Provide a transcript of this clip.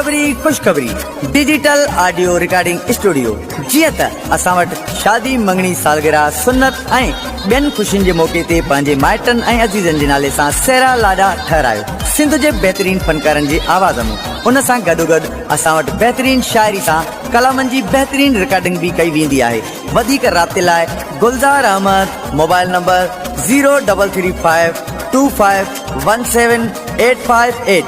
खुशखबरी digital audio recording studio. जीअं त असां वटि शादी मंगणी सालगिरह सुन्नत ऐं ॿियनि खुशियुनि जे मौके ते पंहिंजे माइटनि ऐं अज़ीज़नि जे नाले सां सेरा लाॾा ठहरायो सिंध जे बहितरीन फनकारनि जी आवाज़ में। उन सां गॾोगॾु असां वटि बहितरीन शाइरी सां कलामनि जी बहितरीन रिकॉर्डिंग भी कई वेंदी आहे। वधीक राब्ते लाइ गुलज़ार अहमद मोबाइल नंबर 0335251785 8